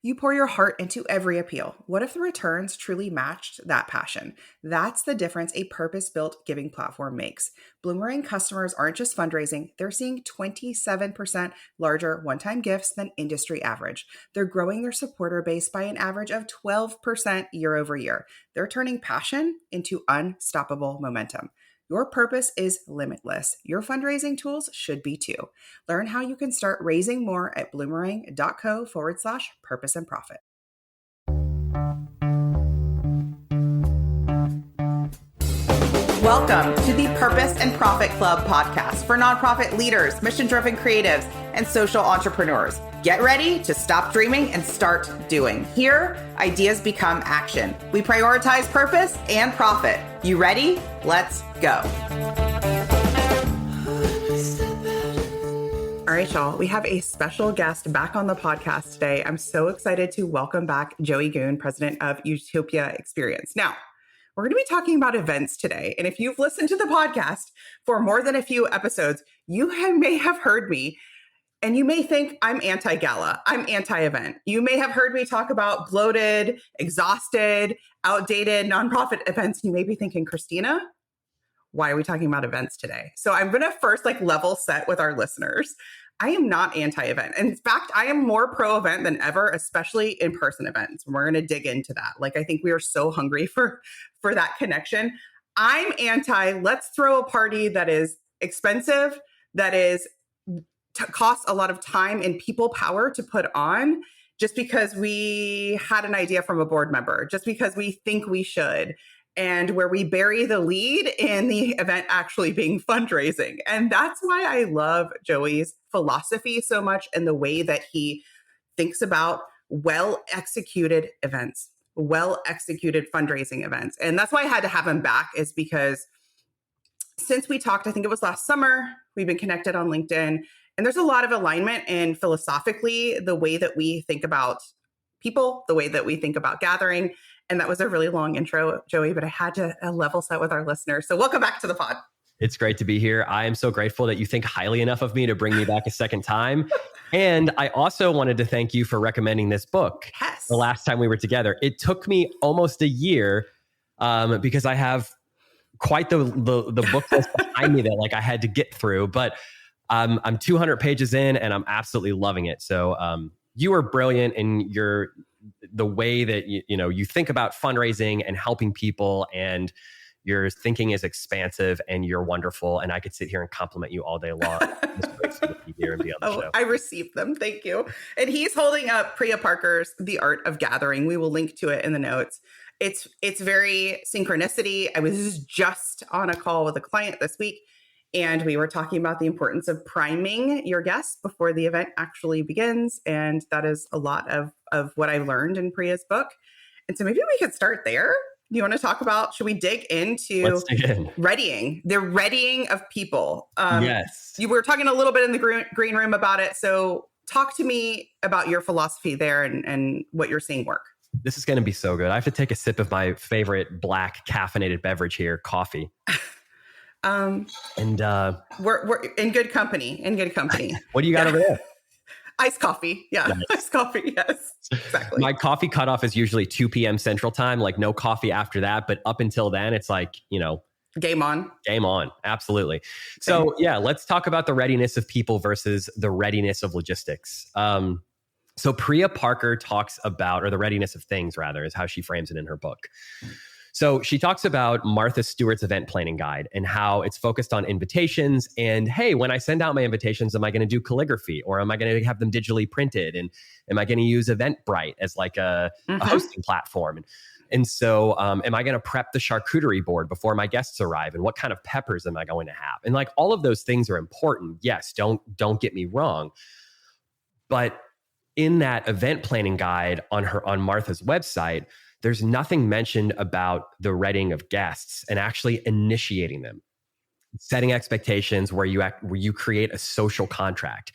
You pour your heart into every appeal. What if the returns truly matched that passion? That's the difference a purpose-built giving platform makes. Bloomerang customers aren't just fundraising, they're seeing 27% larger one-time gifts than industry average. They're growing their supporter base by an average of 12% year over year. They're turning passion into unstoppable momentum. Your purpose is limitless. Your fundraising tools should be too. Learn how you can start raising more at bloomerang.co/purpose and profit. Welcome to the Purpose and Profit Club podcast for nonprofit leaders, mission-driven creatives, and social entrepreneurs. Get ready to stop dreaming and start doing. Here, ideas become action. We prioritize purpose and profit. You ready? Let's go. All right, y'all. We have a special guest back on the podcast today. I'm so excited to welcome back Joey Goone, President of Utopia Experience. Now, we're going to be talking about events today. And if you've listened to the podcast for more than a few episodes, may have heard me. And you may think I'm anti-gala, I'm anti-event. You may have heard me talk about bloated, exhausted, outdated nonprofit events. You may be thinking, Christina, why are we talking about events today? So I'm going to first level set with our listeners. I am not anti-event. In fact, I am more pro-event than ever, especially in-person events. We're going to dig into that. I think we are so hungry for that connection. I'm anti, let's throw a party that is expensive, that is costs a lot of time and people power to put on just because we had an idea from a board member, just because we think we should, and where we bury the lead in the event actually being fundraising. And that's why I love Joey's philosophy so much and the way that he thinks about well-executed events, well-executed fundraising events. And that's why I had to have him back, is because since we talked, I think it was last summer, we've been connected on LinkedIn. And there's a lot of alignment in philosophically the way that we think about people, the way that we think about gathering. And that was a really long intro, Joey, but I had to level set with our listeners. So welcome back to the pod. It's great to be here. I am so grateful that you think highly enough of me to bring me back a second time. And I also wanted to thank you for recommending this book. Yes. The last time we were together. It took me almost a year because I have quite the book list behind me that I had to get through. But I'm 200 pages in and I'm absolutely loving it. So you are brilliant in the way that you think about fundraising and helping people, and your thinking is expansive and you're wonderful. And I could sit here and compliment you all day long. It's great for you to be here and be on the show. I received them. Thank you. And he's holding up Priya Parker's The Art of Gathering. We will link to it in the notes. It's very synchronicity. I was just on a call with a client this week, and we were talking about the importance of priming your guests before the event actually begins. And that is a lot of what I learned in Priya's book. And so maybe we could start there. Do you want to talk about, should we dig into Let's dig in. readying, the readying of people? Yes. You were talking a little bit in the green room about it. So talk to me about your philosophy there and what you're seeing work. This is going to be so good. I have to take a sip of my favorite black caffeinated beverage here, coffee. We're in good company. What do you got over there? Iced coffee. Yeah. Nice. Iced coffee. Yes, exactly. My coffee cutoff is usually 2 p.m. Central Time, no coffee after that. But up until then, it's game on. Game on. Absolutely. So yeah, let's talk about the readiness of people versus the readiness of logistics. So Priya Parker talks about, or the readiness of things rather, is how she frames it in her book. So she talks about Martha Stewart's event planning guide and how it's focused on invitations. And hey, when I send out my invitations, am I going to do calligraphy, or am I going to have them digitally printed? And am I going to use Eventbrite as a hosting platform? And so am I going to prep the charcuterie board before my guests arrive? And what kind of peppers am I going to have? And all of those things are important. Yes, don't get me wrong. But in that event planning guide on Martha's website, there's nothing mentioned about the readying of guests and actually initiating them, setting expectations where you create a social contract.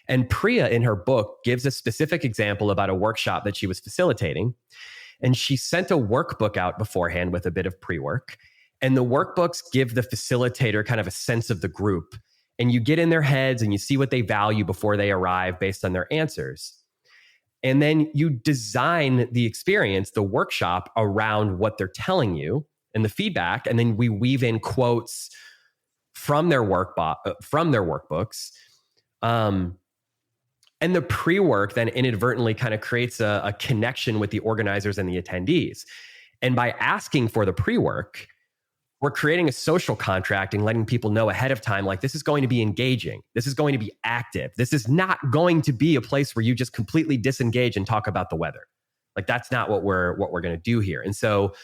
And Priya in her book gives a specific example about a workshop that she was facilitating. And she sent a workbook out beforehand with a bit of pre-work. And the workbooks give the facilitator kind of a sense of the group. And you get in their heads and you see what they value before they arrive based on their answers. And then you design the experience, the workshop, around what they're telling you and the feedback. And then we weave in quotes from their workbooks. And the pre-work then inadvertently kind of creates a connection with the organizers and the attendees. And by asking for the pre-work, we're creating a social contract and letting people know ahead of time, like, this is going to be engaging. This is going to be active. This is not going to be a place where you just completely disengage and talk about the weather. Like, that's not what we're going to do here. And so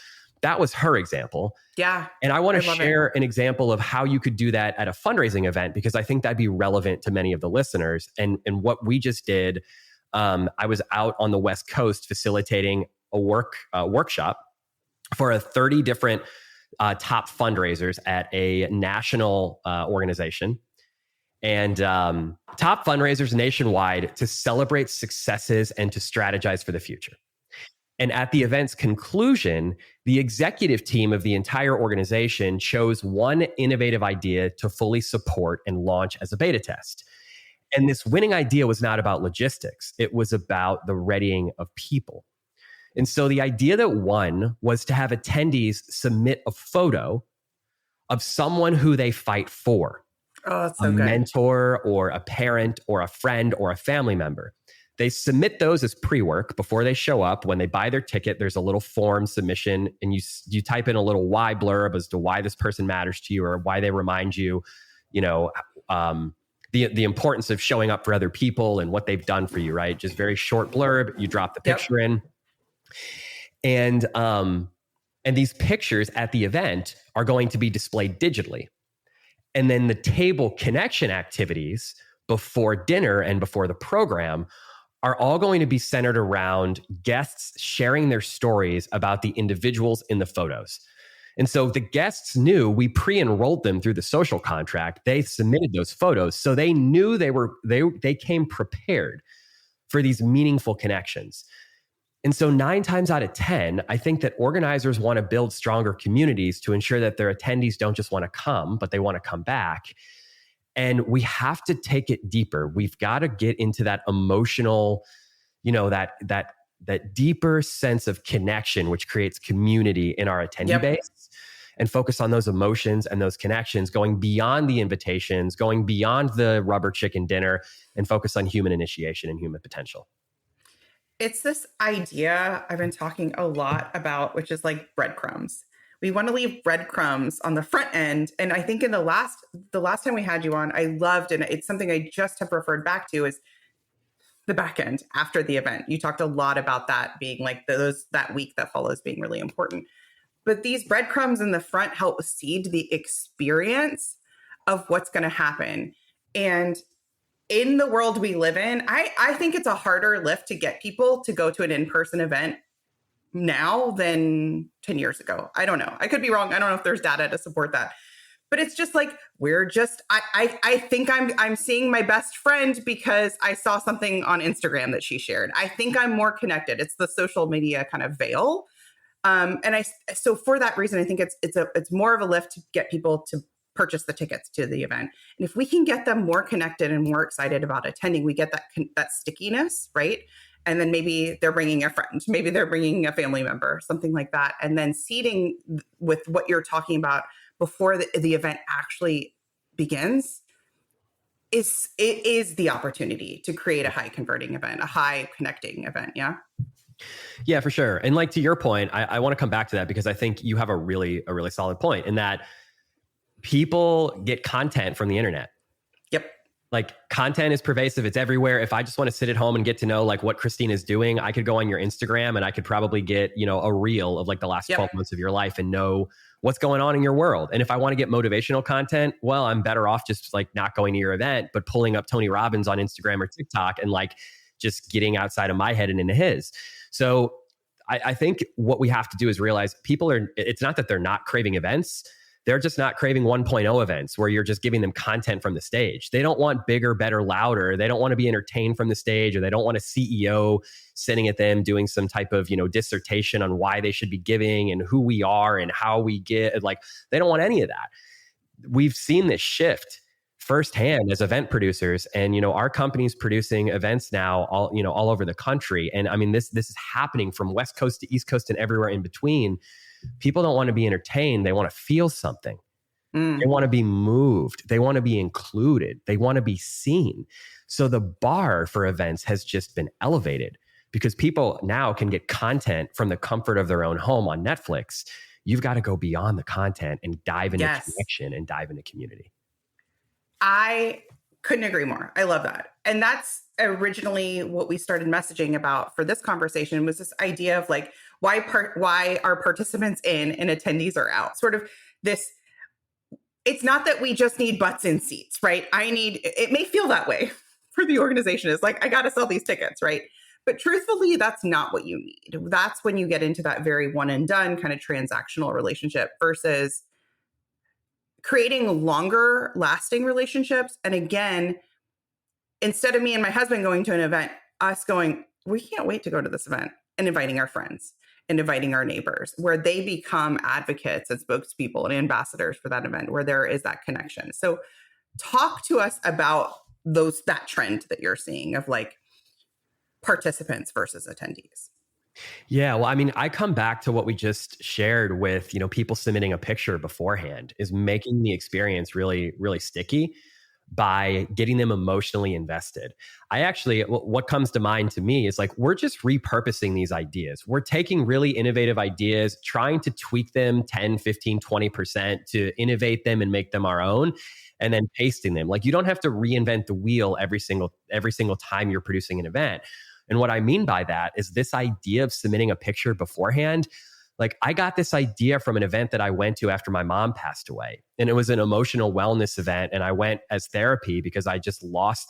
that was her example. Yeah. And I want to share an example of how you could do that at a fundraising event, because I think that'd be relevant to many of the listeners. And what we just did, I was out on the West Coast facilitating a workshop for 30 different top fundraisers at a national organization, and top fundraisers nationwide to celebrate successes and to strategize for the future. And at the event's conclusion, the executive team of the entire organization chose one innovative idea to fully support and launch as a beta test. And this winning idea was not about logistics. It was about the readying of people. And so the idea that won was to have attendees submit a photo of someone who they fight for. Oh, that's so a good. mentor or a parent or a friend or a family member. They submit those as pre-work before they show up. When they buy their ticket, there's a little form submission, and you type in a little why blurb as to why this person matters to you, or why they remind you, the importance of showing up for other people and what they've done for you, right? Just very short blurb. You drop the picture in. And these pictures at the event are going to be displayed digitally. And then the table connection activities before dinner and before the program are all going to be centered around guests sharing their stories about the individuals in the photos. And so the guests knew, we pre-enrolled them through the social contract. They submitted those photos, so they knew they came prepared for these meaningful connections. And so 9 times out of 10, I think that organizers want to build stronger communities to ensure that their attendees don't just want to come, but they want to come back. And we have to take it deeper. We've got to get into that emotional, that deeper sense of connection, which creates community in our attendee base, and focus on those emotions and those connections, going beyond the invitations, going beyond the rubber chicken dinner, and focus on human initiation and human potential. It's this idea I've been talking a lot about, which is like breadcrumbs. We want to leave breadcrumbs on the front end. And I think in the last time we had you on, I loved, and it's something I just have referred back to, is the back end after the event. You talked a lot about that being like that week that follows being really important. But these breadcrumbs in the front help seed the experience of what's going to happen. And in the world we live in, I think it's a harder lift to get people to go to an in-person event now than 10 years ago. I don't know. I could be wrong. I don't know if there's data to support that. But it's just like, I think I'm seeing my best friend because I saw something on Instagram that she shared. I think I'm more connected. It's the social media kind of veil. So for that reason, I think it's more of a lift to get people to purchase the tickets to the event. And if we can get them more connected and more excited about attending, we get that stickiness, right? And then maybe they're bringing a friend, maybe they're bringing a family member, something like that. And then seeding with what you're talking about before the event actually begins is the opportunity to create a high converting event, a high connecting event. Yeah. Yeah, for sure. And like to your point, I want to come back to that because I think you have a really solid point in that people get content from the internet. Yep. Like content is pervasive. It's everywhere. If I just want to sit at home and get to know like what Christine is doing, I could go on your Instagram and I could probably get, a reel of like the last 12 months of your life and know what's going on in your world. And if I want to get motivational content, well, I'm better off just like not going to your event, but pulling up Tony Robbins on Instagram or TikTok and like just getting outside of my head and into his. So I think what we have to do is realize it's not that they're not craving events. They're just not craving 1.0 events where you're just giving them content from the stage. They don't want bigger, better, louder. They don't want to be entertained from the stage, or they don't want a CEO sitting at them doing some type of, dissertation on why they should be giving and who we are and how we get. Like, they don't want any of that. We've seen this shift firsthand as event producers. And, our company's producing events now all over the country. And I mean, this is happening from West Coast to East Coast and everywhere in between. People don't want to be entertained. They want to feel something. They want to be moved. They want to be included. They want to be seen. So the bar for events has just been elevated because people now can get content from the comfort of their own home on Netflix. You've got to go beyond the content and dive into connection and dive into community. I couldn't agree more. I love that. And that's originally what we started messaging about for this conversation, was this idea of like, why are participants in and attendees are out? Sort of this, it's not that we just need butts in seats, right? It may feel that way for the organization. It's like, I got to sell these tickets, right? But truthfully, that's not what you need. That's when you get into that very one and done kind of transactional relationship versus creating longer lasting relationships. And again, instead of me and my husband going to an event, us going, we can't wait to go to this event, and inviting our friends and inviting our neighbors, where they become advocates and spokespeople and ambassadors for that event, where there is that connection. So talk to us about that trend that you're seeing of like participants versus attendees. Yeah, well, I mean, I come back to what we just shared with, people submitting a picture beforehand is making the experience really, really sticky by getting them emotionally invested. What comes to mind to me is like, we're just repurposing these ideas. We're taking really innovative ideas, trying to tweak them 10, 15, 20% to innovate them and make them our own, and then pasting them. Like, you don't have to reinvent the wheel every single time you're producing an event. And what I mean by that is this idea of submitting a picture beforehand. Like, I got this idea from an event that I went to after my mom passed away. And it was an emotional wellness event. And I went as therapy because I just lost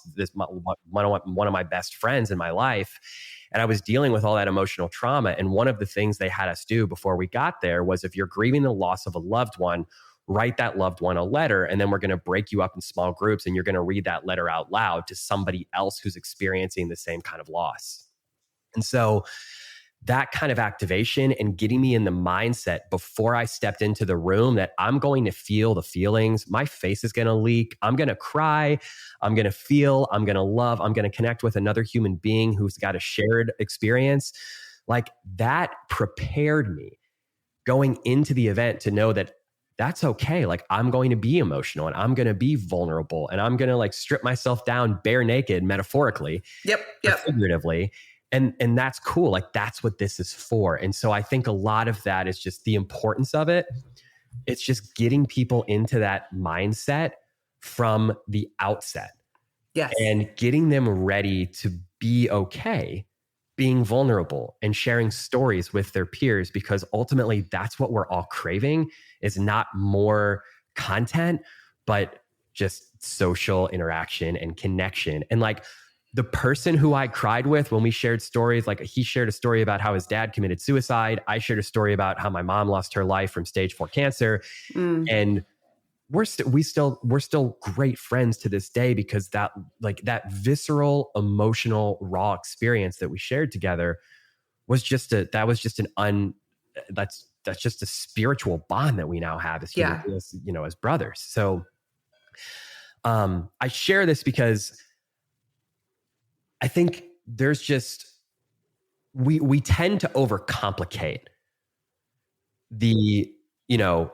one of my best friends in my life. And I was dealing with all that emotional trauma. And one of the things they had us do before we got there was, if you're grieving the loss of a loved one, write that loved one a letter, and then we're going to break you up in small groups, and you're going to read that letter out loud to somebody else who's experiencing the same kind of loss. And so that kind of activation and getting me in the mindset before I stepped into the room that I'm going to feel the feelings, my face is going to leak, I'm going to cry, I'm going to feel, I'm going to love, I'm going to connect with another human being who's got a shared experience. Like, that prepared me going into the event to know that that's okay. Like, I'm going to be emotional and I'm going to be vulnerable and I'm going to like strip myself down bare naked, metaphorically, figuratively. And that's cool. Like, that's what this is for. And so I think a lot of that is just the importance of it. It's just getting people into that mindset from the outset. Yes. And getting them ready to be okay being vulnerable and sharing stories with their peers, because ultimately that's what we're all craving, is not more content, but just social interaction and connection. And like, the person who I cried with when we shared stories, like, he shared a story about how his dad committed suicide. I shared a story about how my mom lost her life from stage 4 cancer. And we're still great friends to this day, because that visceral, emotional, raw experience that we shared together was just a spiritual bond that we now have as humans, as brothers. So I share this because I think there's just, we tend to overcomplicate the,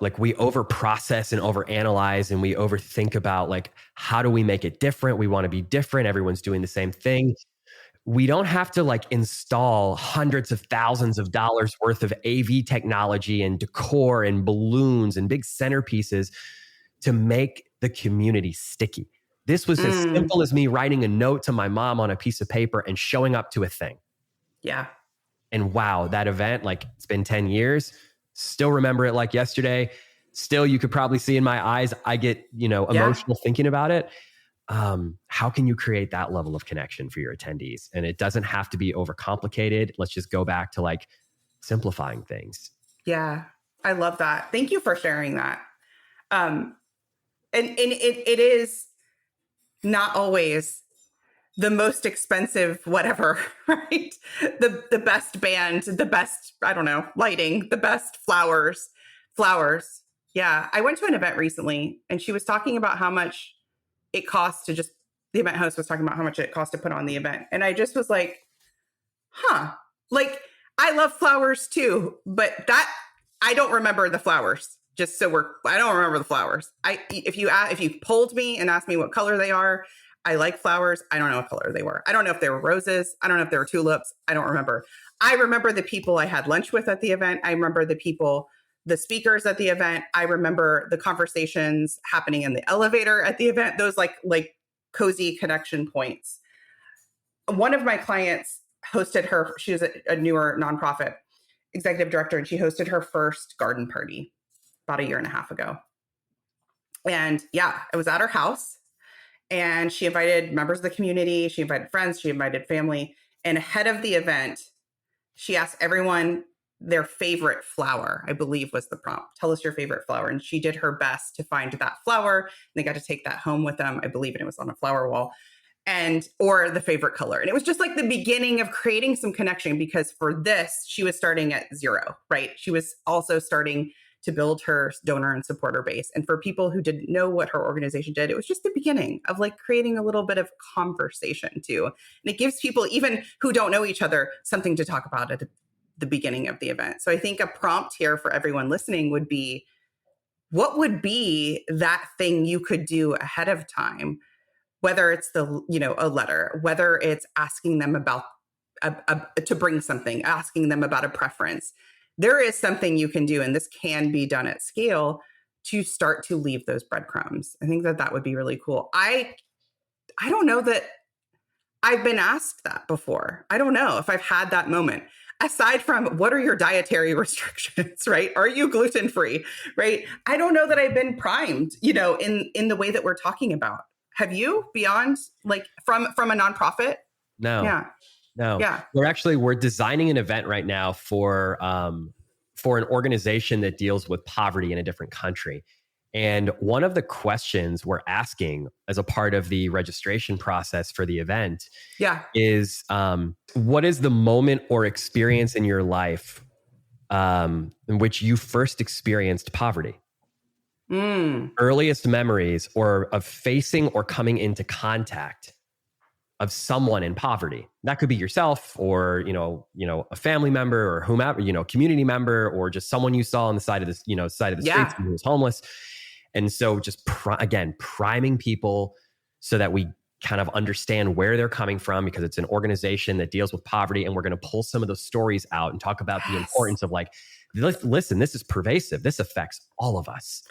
like, we overprocess and overanalyze, and we overthink about like, how do we make it different? We want to be different. Everyone's doing the same thing. We don't have to like install hundreds of thousands of dollars worth of AV technology and decor and balloons and big centerpieces to make the community sticky. This was as simple as me writing a note to my mom on a piece of paper and showing up to a thing. Yeah. And wow, that event, like, it's been 10 years. Still remember it like yesterday. Still, you could probably see in my eyes, I get, emotional thinking about it. How can you create that level of connection for your attendees? And it doesn't have to be overcomplicated. Let's just go back to like simplifying things. Yeah, I love that. Thank you for sharing that. And it is not always the most expensive, whatever, right? The best band, the best, I don't know, lighting, the best flowers. Yeah. I went to an event recently and she was talking about how much it cost to just, the event host was talking about how much it cost to put on the event. And I just was like, huh, like I love flowers too, but that, I don't remember the flowers. Just so I don't remember the flowers. If you polled me and asked me what color they are, I like flowers. I don't know what color they were. I don't know if they were roses. I don't know if they were tulips. I don't remember. I remember the people I had lunch with at the event. I remember the speakers at the event. I remember the conversations happening in the elevator at the event. Those like cozy connection points. One of my clients hosted she was a newer nonprofit executive director, and she hosted her first garden party about a year and a half ago. And yeah, I was at her house, and she invited members of the community. She invited friends. She invited family. And ahead of the event, she asked everyone their favorite flower, I believe was the prompt. Tell us your favorite flower. And she did her best to find that flower. And they got to take that home with them, I believe, and it was on a flower wall. Or the favorite color. And it was just like the beginning of creating some connection, because for this, she was starting at zero, right? She was also starting to build her donor and supporter base. And for people who didn't know what her organization did, it was just the beginning of like creating a little bit of conversation too. And it gives people, even who don't know each other, something to talk about at the beginning of the event. So I think a prompt here for everyone listening would be, what would be that thing you could do ahead of time? Whether it's a letter, whether it's asking them about to bring something, asking them about a preference, there is something you can do, and this can be done at scale to start to leave those breadcrumbs. I think that would be really cool. I don't know that I've been asked that before. I don't know if I've had that moment. Aside from, what are your dietary restrictions, right? Are you gluten-free, right? I don't know that I've been primed, in the way that we're talking about. Have you, beyond like from a nonprofit? No. Yeah. No. Yeah. We're designing an event right now for an organization that deals with poverty in a different country. And one of the questions we're asking as a part of the registration process for the event is, what is the moment or experience in your life in which you first experienced poverty? Earliest memories of facing or coming into contact of someone in poverty. That could be yourself, or a family member, or whomever, community member, or just someone you saw on the side of the street who was homeless. And so just priming people so that we kind of understand where they're coming from, because it's an organization that deals with poverty, and we're going to pull some of those stories out and talk about the importance of like, listen, this is pervasive. This affects all of us.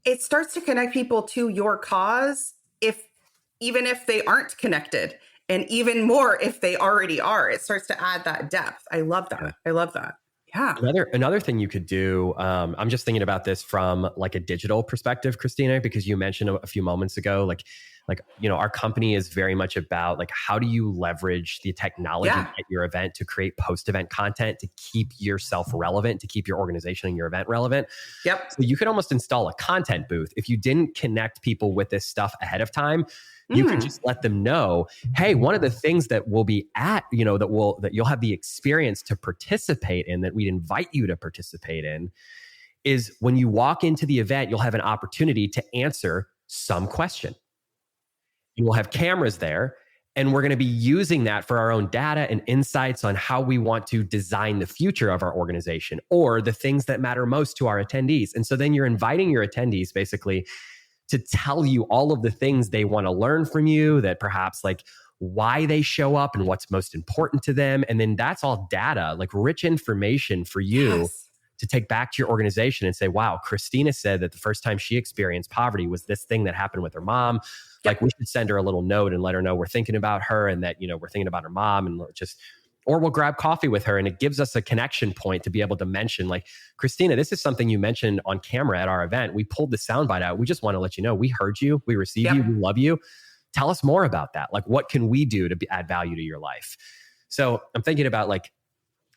It starts to connect people to your cause, even if they aren't connected, and even more if they already are. It starts to add that depth. I love that. I love that. Yeah. Another thing you could do, I'm just thinking about this from like a digital perspective, Christina, because you mentioned a few moments ago, like our company is very much about like, how do you leverage the technology at your event to create post-event content to keep yourself relevant, to keep your organization and your event relevant. Yep. So you could almost install a content booth. If you didn't connect people with this stuff ahead of time, you can just let them know, hey, one of the things that we'll be at, that you'll have the experience to participate in, that we'd invite you to participate in, is when you walk into the event, you'll have an opportunity to answer some question. And we'll have cameras there, and we're going to be using that for our own data and insights on how we want to design the future of our organization, or the things that matter most to our attendees. And so then you're inviting your attendees basically to tell you all of the things they want to learn from you, that perhaps like why they show up and what's most important to them. And then that's all data, like rich information for you to take back to your organization and say, wow, Christina said that the first time she experienced poverty was this thing that happened with her mom. Like, we should send her a little note and let her know we're thinking about her, and that, we're thinking about her mom, and or we'll grab coffee with her. And it gives us a connection point to be able to mention, like, Christina, this is something you mentioned on camera at our event. We pulled the soundbite out. We just want to let you know, we heard you, we receive you, we love you. Tell us more about that. Like, what can we do to add value to your life? So I'm thinking about, like,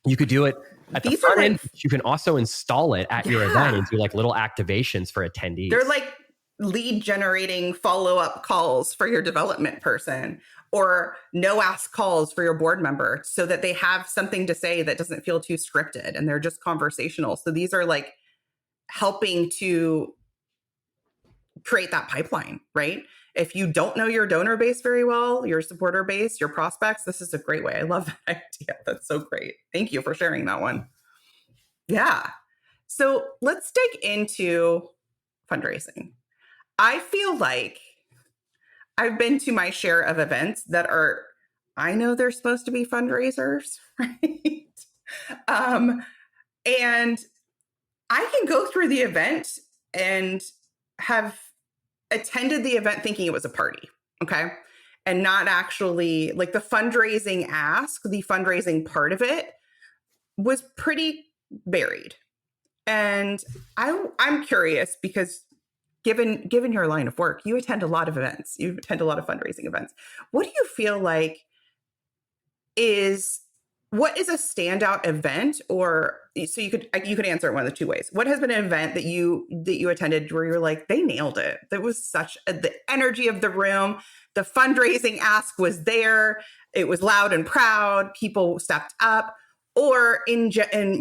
you could do it at the front end. You can also install it at your event and do like little activations for attendees. They're like lead generating follow-up calls for your development person, or no ask calls for your board member, so that they have something to say that doesn't feel too scripted and they're just conversational. So these are like helping to create that pipeline, right? If you don't know your donor base very well, your supporter base, your prospects, this is a great way. I love that idea. That's so great. Thank you for sharing that one. Yeah. So let's dig into fundraising. I feel like I've been to my share of events that are, I know they're supposed to be fundraisers, right? And I can go through the event and have attended the event thinking it was a party, okay? And not actually, like, the fundraising ask, the fundraising part of it was pretty varied. And I'm curious because given your line of work, you attend a lot of events, you attend a lot of fundraising events. What do you feel like what is a standout event? Or so you could answer it one of the two ways. What has been an event that you attended where you're like, they nailed it? That was the energy of the room, the fundraising ask was there, it was loud and proud, people stepped up. Or in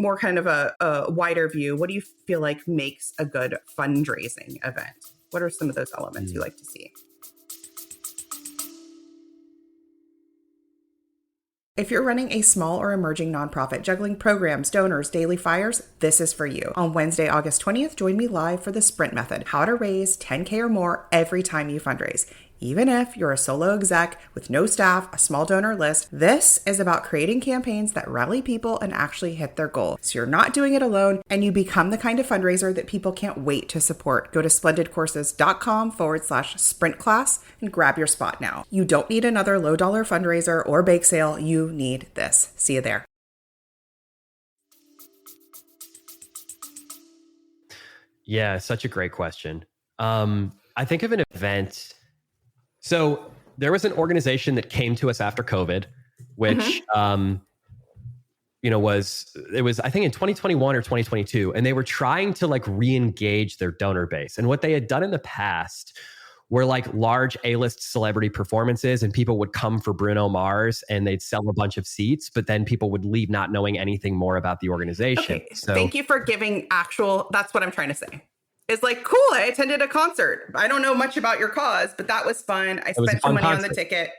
more kind of a wider view, what do you feel like makes a good fundraising event? What are some of those elements you like to see? If you're running a small or emerging nonprofit juggling programs, donors, daily fires, this is for you. On Wednesday, August 20th, join me live for the Sprint Method, how to raise $10K or more every time you fundraise. Even if you're a solo exec with no staff, a small donor list, this is about creating campaigns that rally people and actually hit their goal. So you're not doing it alone and you become the kind of fundraiser that people can't wait to support. Go to splendidcourses.com/sprint class and grab your spot now. You don't need another low dollar fundraiser or bake sale. You need this. See you there. Yeah, such a great question. I think of an event. So there was an organization that came to us after COVID, which, was I think in 2021 or 2022, and they were trying to like re-engage their donor base. And what they had done in the past were like large A-list celebrity performances, and people would come for Bruno Mars and they'd sell a bunch of seats, but then people would leave not knowing anything more about the organization. Okay. So thank you for giving that's what I'm trying to say. It's like, cool, I attended a concert. I don't know much about your cause, but that was fun. I spent some money on the ticket.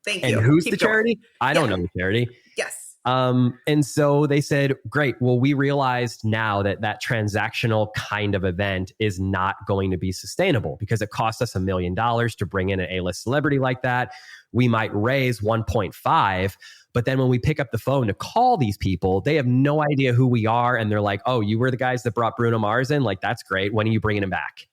Thank you. And who's the charity? I don't know the charity. Yes. And so they said, great. Well, we realized now that transactional kind of event is not going to be sustainable because it costs us $1 million to bring in an A-list celebrity like that. We might raise 1.5, but then when we pick up the phone to call these people, they have no idea who we are. And they're like, oh, you were the guys that brought Bruno Mars in? Like, that's great. When are you bringing him back?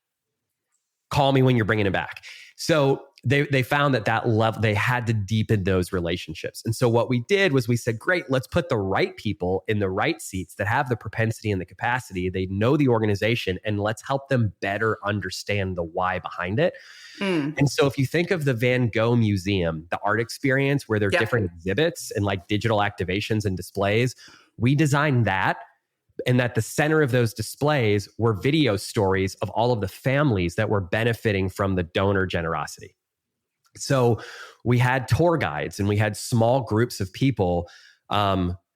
Call me when you're bringing him back. So they found that level, they had to deepen those relationships. And so what we did was we said, great, let's put the right people in the right seats that have the propensity and the capacity. They know the organization, and let's help them better understand the why behind it. And so if you think of the Van Gogh Museum, the art experience where there are different exhibits and like digital activations and displays, we designed that. And at the center of those displays were video stories of all of the families that were benefiting from the donor generosity. So we had tour guides and we had small groups of people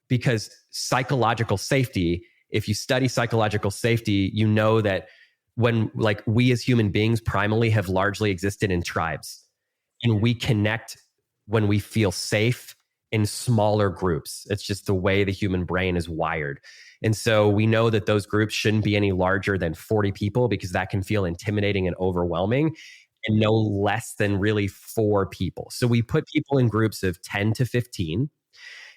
because psychological safety, if you study psychological safety, you know that when like we as human beings primally have largely existed in tribes, and we connect when we feel safe in smaller groups. It's just the way the human brain is wired. And so we know that those groups shouldn't be any larger than 40 people because that can feel intimidating and overwhelming, and no less than really 4 people. So we put people in groups of 10 to 15,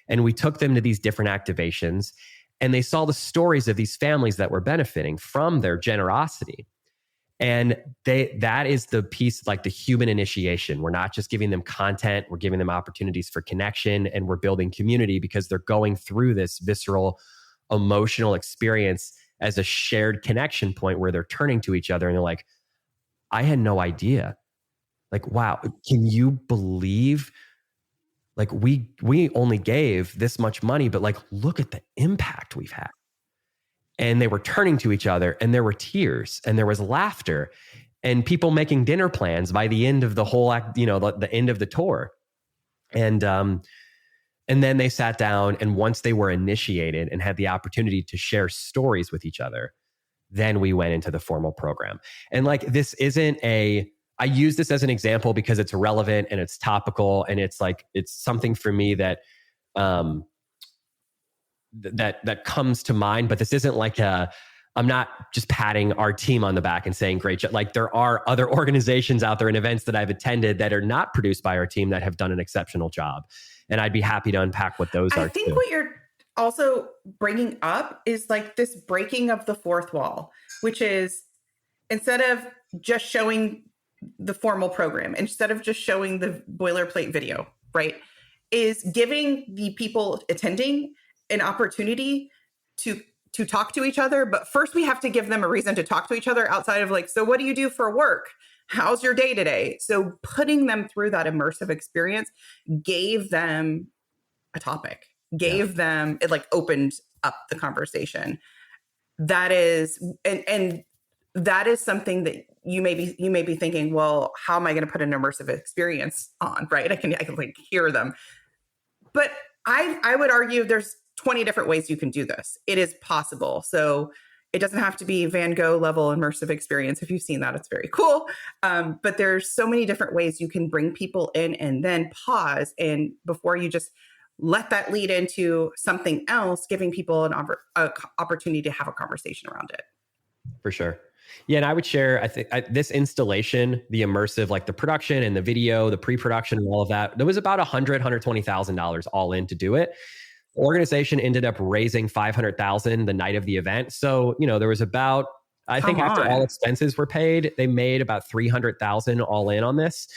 and we took them to these different activations, and they saw the stories of these families that were benefiting from their generosity. And that is the piece, like the human initiation. We're not just giving them content, we're giving them opportunities for connection, and we're building community because they're going through this visceral emotional experience as a shared connection point where they're turning to each other and they're like, I had no idea. Like, wow, can you believe like we only gave this much money, but like, look at the impact we've had. And they were turning to each other, and there were tears, and there was laughter, and people making dinner plans by the end of the whole act, the end of the tour. And then they sat down, and once they were initiated and had the opportunity to share stories with each other, then we went into the formal program. And like, this isn't I I use this as an example because it's relevant and it's topical, and it's like, it's something for me that, that comes to mind. But this isn't like I'm not just patting our team on the back and saying great job. Like, there are other organizations out there and events that I've attended that are not produced by our team that have done an exceptional job. And I'd be happy to unpack what those are. I think too. what you're also bringing up is like this breaking of the fourth wall, which is, instead of just showing the formal program, instead of just showing the boilerplate video, right, is giving the people attending an opportunity to talk to each other. But first we have to give them a reason to talk to each other outside of like, so what do you do for work? How's your day today? So putting them through that immersive experience gave them a topic, gave them, it like opened up the conversation. That is, and that is something that you may be thinking, well, how am I going to put an immersive experience on? Right. I can like hear them. But I would argue there's 20 different ways you can do this. It is possible. So it doesn't have to be Van Gogh level immersive experience. If you've seen that, it's very cool. But there's so many different ways you can bring people in and then pause. And before you just let that lead into something else, giving people an opportunity to have a conversation around it. For sure. Yeah. And I would share, I think this installation, the immersive, like the production and the video, the pre-production and all of that, there was about $120,000 all in to do it. The organization ended up raising $500,000 the night of the event. So, there was about, I think after all expenses were paid, they made about $300,000 all in on this.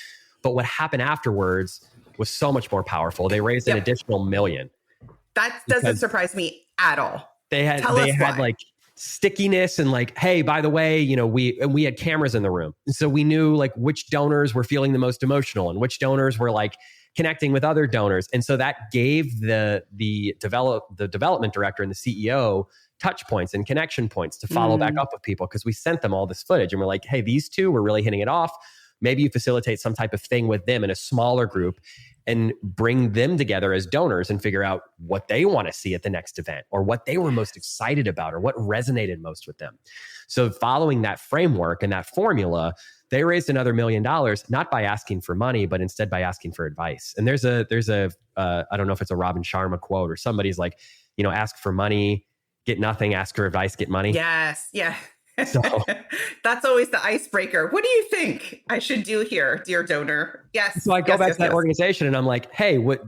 But what happened afterwards was so much more powerful. They raised an additional $1 million. That doesn't surprise me at all. They had like stickiness and like, hey, by the way, we had cameras in the room. And so we knew like which donors were feeling the most emotional and which donors were like connecting with other donors. And so that gave the development director and the CEO touch points and connection points to follow back up with people, because we sent them all this footage and we're like, hey, these two were really hitting it off. Maybe you facilitate some type of thing with them in a smaller group and bring them together as donors and figure out what they want to see at the next event, or what they were most excited about, or what resonated most with them. So following that framework and that formula, they raised another $1 million, not by asking for money, but instead by asking for advice. And there's a I don't know if it's a Robin Sharma quote or somebody's like, ask for money, get nothing, ask for advice, get money. Yes. Yeah. So that's always the icebreaker. What do you think I should do here, dear donor? Yes. So I go back to that organization and I'm like, hey, what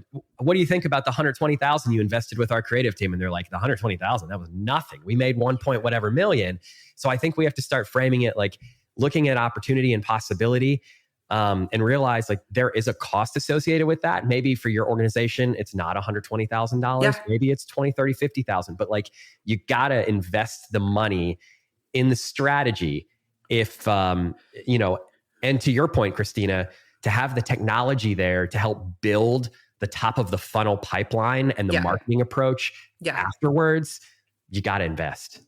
do you think about the $120,000 you invested with our creative team? And they're like, the $120,000, that was nothing. We made 1 point whatever million. So I think we have to start framing it like looking at opportunity and possibility, and realize like there is a cost associated with that. Maybe for your organization, it's not $120,000. Yeah. Maybe it's 20, 30, 50,000, but like you got to invest the money in the strategy. If, and to your point, Christina, to have the technology there to help build the top of the funnel pipeline and the marketing approach afterwards, you got to invest.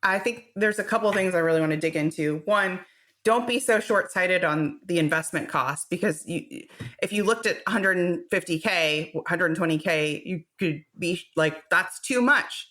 I think there's a couple of things I really want to dig into. One, don't be so short-sighted on the investment cost, because if you looked at 150K, 120K, you could be like, that's too much.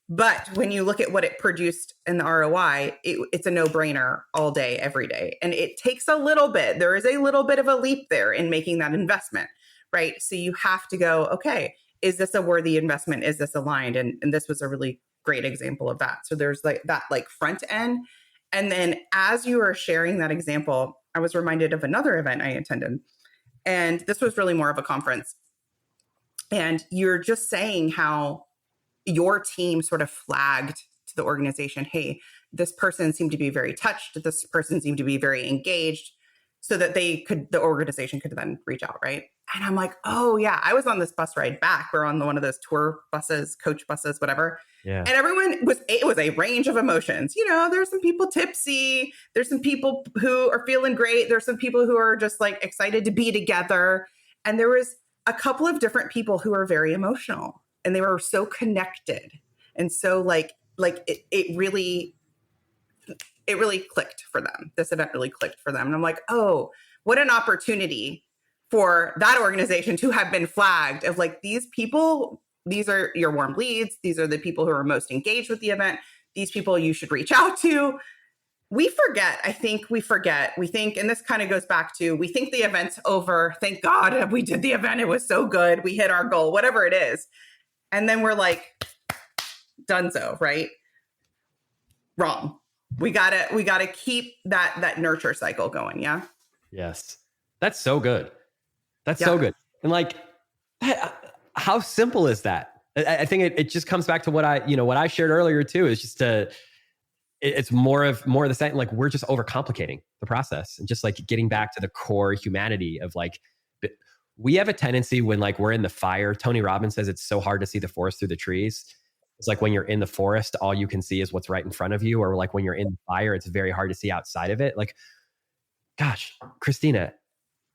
But when you look at what it produced in the ROI, it's a no-brainer all day, every day. And it takes a little bit. There is a little bit of a leap there in making that investment, right? So you have to go, okay, is this a worthy investment? Is this aligned? And this was a really great example of that. So there's like that like front end. And then as you were sharing that example, I was reminded of another event I attended. And this was really more of a conference. And you're just saying how your team sort of flagged to the organization, hey, this person seemed to be very touched. This person seemed to be very engaged, so that the organization could then reach out, right? And I'm like, oh yeah, I was on this bus ride back. We're on one of those tour buses, coach buses, whatever. Yeah. And it was a range of emotions. There's some people tipsy. There's some people who are feeling great. There's some people who are just like excited to be together. And there was a couple of different people who are very emotional. And they were so connected. And so like it really clicked for them. This event really clicked for them. And I'm like, oh, what an opportunity for that organization to have been flagged of like, these people, these are your warm leads. These are the people who are most engaged with the event. These people you should reach out to. we forget. I think we forget. We think, and this kind of goes back to, we think the event's over. Thank God we did the event. It was so good. We hit our goal, whatever it is. And then we're like, donezo, right? Wrong. We gotta keep that nurture cycle going. Yeah. Yes. That's so good. That's so good. And like, how simple is that? I think it just comes back to what I shared earlier too, is just it's more of the same. Like, we're just overcomplicating the process and just like getting back to the core humanity of like, we have a tendency when like we're in the fire. Tony Robbins says it's so hard to see the forest through the trees. It's like when you're in the forest, all you can see is what's right in front of you. Or like when you're in the fire, it's very hard to see outside of it. Like, gosh, Christina,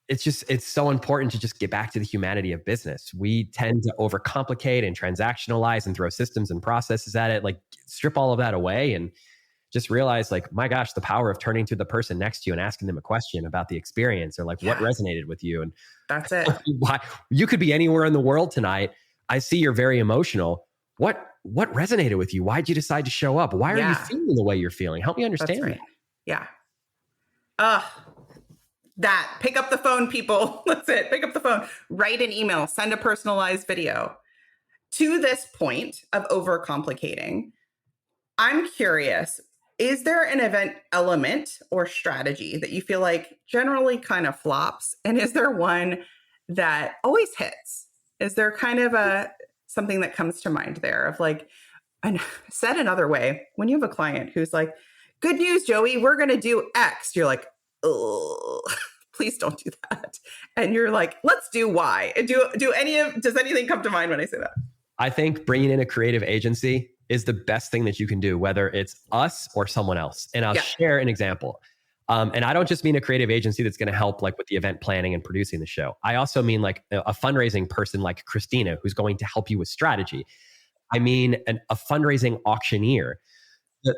it's so important to just get back to the humanity of business. We tend to overcomplicate and transactionalize and throw systems and processes at it. Like, strip all of that away and just realize, like, my gosh, the power of turning to the person next to you and asking them a question about the experience, or like what resonated with you. And that's it. Why you could be anywhere in the world tonight. I see you're very emotional. What resonated with you? Why'd you decide to show up? Why are you feeling the way you're feeling? Help me understand. That's right. Yeah. That pick up the phone, people. That's it. Pick up the phone, write an email, send a personalized video. To this point of overcomplicating, I'm curious, is there an event element or strategy that you feel like generally kind of flops? And is there one that always hits? Is there kind of something that comes to mind there of like, and said another way, when you have a client who's like, good news, Joey, we're going to do X. You're like, oh, please don't do that. And you're like, let's do Y. Does anything come to mind when I say that? I think bringing in a creative agency is the best thing that you can do, whether it's us or someone else. And I'll share an example. And I don't just mean a creative agency that's going to help like with the event planning and producing the show. I also mean like a fundraising person like Christina, who's going to help you with strategy. I mean a fundraising auctioneer.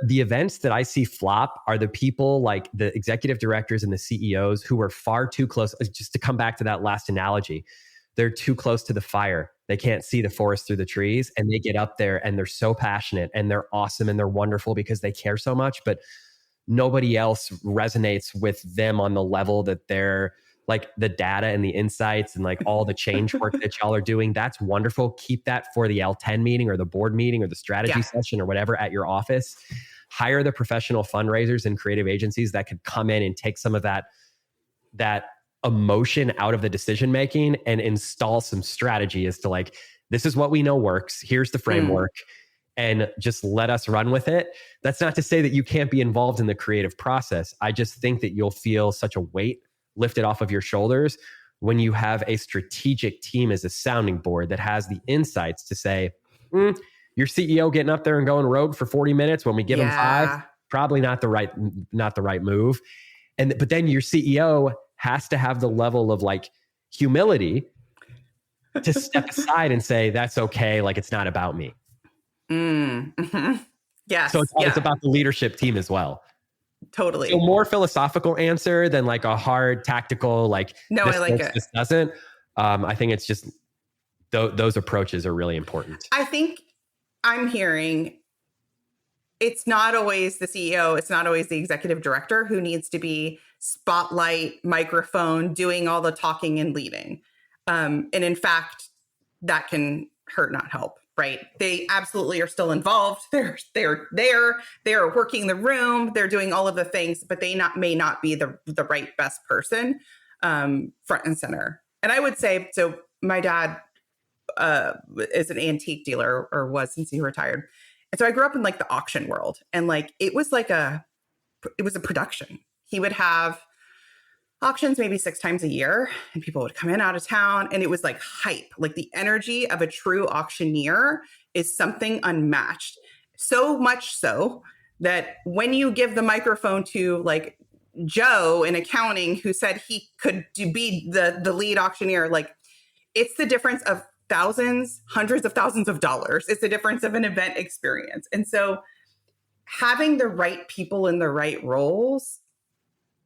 The events that I see flop are the people like the executive directors and the CEOs who are far too close. Just to come back to that last analogy, they're too close to the fire. They can't see the forest through the trees, and they get up there and they're so passionate and they're awesome and they're wonderful because they care so much, but nobody else resonates with them on the level that they're like the data and the insights and like all the change work that y'all are doing. That's wonderful. Keep that for the L10 meeting or the board meeting or the strategy session or whatever at your office. Hire the professional fundraisers and creative agencies that could come in and take some of that emotion out of the decision-making and install some strategy as to like, this is what we know works. Here's the framework. And just let us run with it. That's not to say that you can't be involved in the creative process. I just think that you'll feel such a weight lifted off of your shoulders when you have a strategic team as a sounding board that has the insights to say, your CEO getting up there and going rogue for 40 minutes when we give him 5, probably not the right move. But then your CEO has to have the level of like humility to step aside and say, that's okay. Like, it's not about me. Mm-hmm. Yes. So it's about the leadership team as well. Totally. So more philosophical answer than like a hard tactical, like, no, I like it. This doesn't. I think it's just those approaches are really important. I think I'm hearing it's not always the CEO. It's not always the executive director who needs to be spotlight, microphone, doing all the talking and leading. And in fact, that can hurt, not help. Right. They absolutely are still involved. They're there. They're working the room. They're doing all of the things, but they may not be the right best person front and center. And I would say, so my dad is an antique dealer, or was since he retired. And so I grew up in like the auction world, and like it was a production. He would have auctions maybe 6 times a year, and people would come in out of town, and it was like hype. Like the energy of a true auctioneer is something unmatched. So much so that when you give the microphone to like Joe in accounting, who said he could be the lead auctioneer, like it's the difference of thousands, hundreds of thousands of dollars. It's the difference of an event experience. And so having the right people in the right roles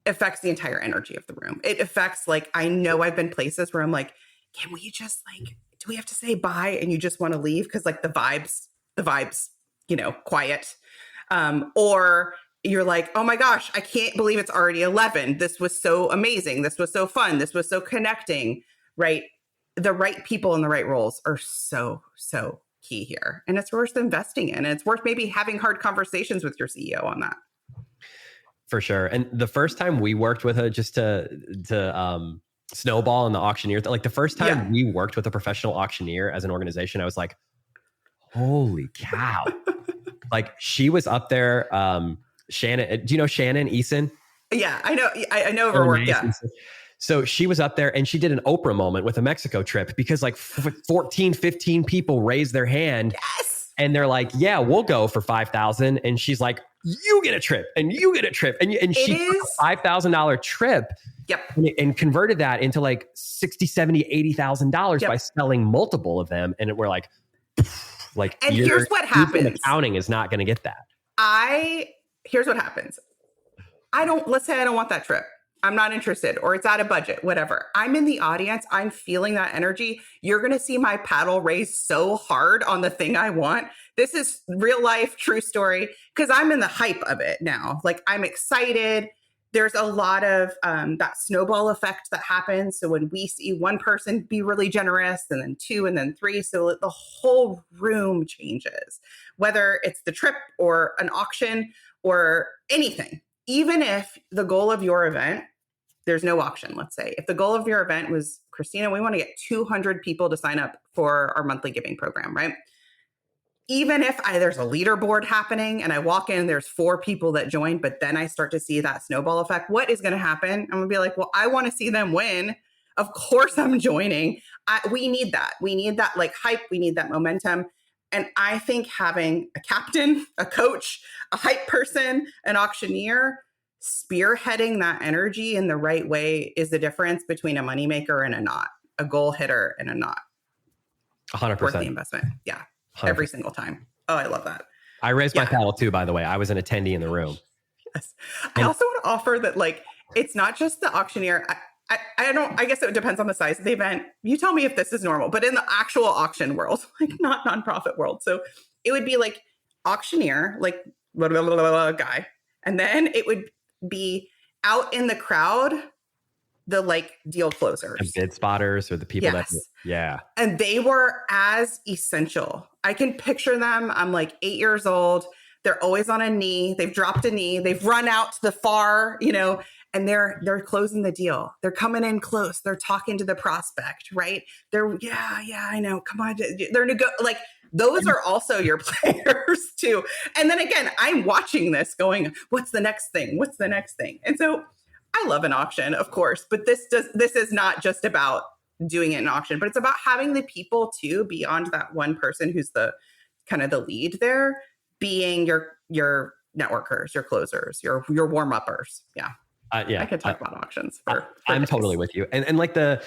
affects the entire energy of the room. It affects, like, I know I've been places where I'm like, can we just like, do we have to say bye? And you just want to leave because like the vibes, quiet. Or you're like, oh my gosh, I can't believe it's already 11. This was so amazing. This was so fun. This was so connecting, right? The right people in the right roles are so, so key here. And it's worth investing in. And it's worth maybe having hard conversations with your CEO on that. For sure. And the first time we worked with her, just to snowball and the auctioneer, like the first time we worked with a professional auctioneer as an organization, I was like, holy cow. Like she was up there. Shannon, do you know Shannon Eason? Yeah, I know. I know her work. Yeah. So she was up there and she did an Oprah moment with a Mexico trip because like 14, 15 people raised their hand. Yes. And they're like, yeah, we'll go for 5,000. And she's like, you get a trip and you get a trip. And she took a $5,000 trip and converted that into like $60,000, $70,000, $80,000 by selling multiple of them. And we're like, and here's what happens. Accounting is not going to get that. Here's what happens. Let's say I don't want that trip. I'm not interested, or it's out of budget, whatever. I'm in the audience. I'm feeling that energy. You're going to see my paddle raise so hard on the thing I want. This is real life, true story, because I'm in the hype of it now. Like I'm excited. There's a lot of that snowball effect that happens. So when we see one person be really generous and then two and then three, so the whole room changes, whether it's the trip or an auction or anything. Even if the goal of your event, there's no auction, let's say. If the goal of your event was, Christina, we want to get 200 people to sign up for our monthly giving program, right? Even if there's a leaderboard happening and I walk in, there's 4 people that joined, but then I start to see that snowball effect, what is going to happen? I'm going to be like, well, I want to see them win. Of course I'm joining. We need that. We need that like hype. We need that momentum. And I think having a captain, a coach, a hype person, an auctioneer, spearheading that energy in the right way is the difference between a moneymaker and a not, a goal hitter and a not. 100%. Worth the investment. Yeah. 100%. Every single time. Oh, I love that. I raised my paddle too, by the way. I was an attendee in the room. Yes. I also want to offer that like, it's not just the auctioneer. I guess it depends on the size of the event. You tell me if this is normal, but in the actual auction world, like not nonprofit world. So it would be like auctioneer, like blah, blah, blah, blah, blah, guy. And then it would be out in the crowd, the like deal closers. The bid spotters or the people And they were as essential. I can picture them. I'm like 8 years old. They're always on a knee. They've dropped a knee. They've run out to the far, and they're closing the deal. They're coming in close. They're talking to the prospect, right? They're, I know. Come on. They're like, those are also your players too. And then again, I'm watching this going, what's the next thing? What's the next thing? And so I love an auction, of course, but this is not just about doing it in auction, but it's about having the people too, beyond that one person who's the kind of the lead there, being your networkers, your closers, your warm-uppers. Yeah. I could talk about auctions. I'm totally with you. And like the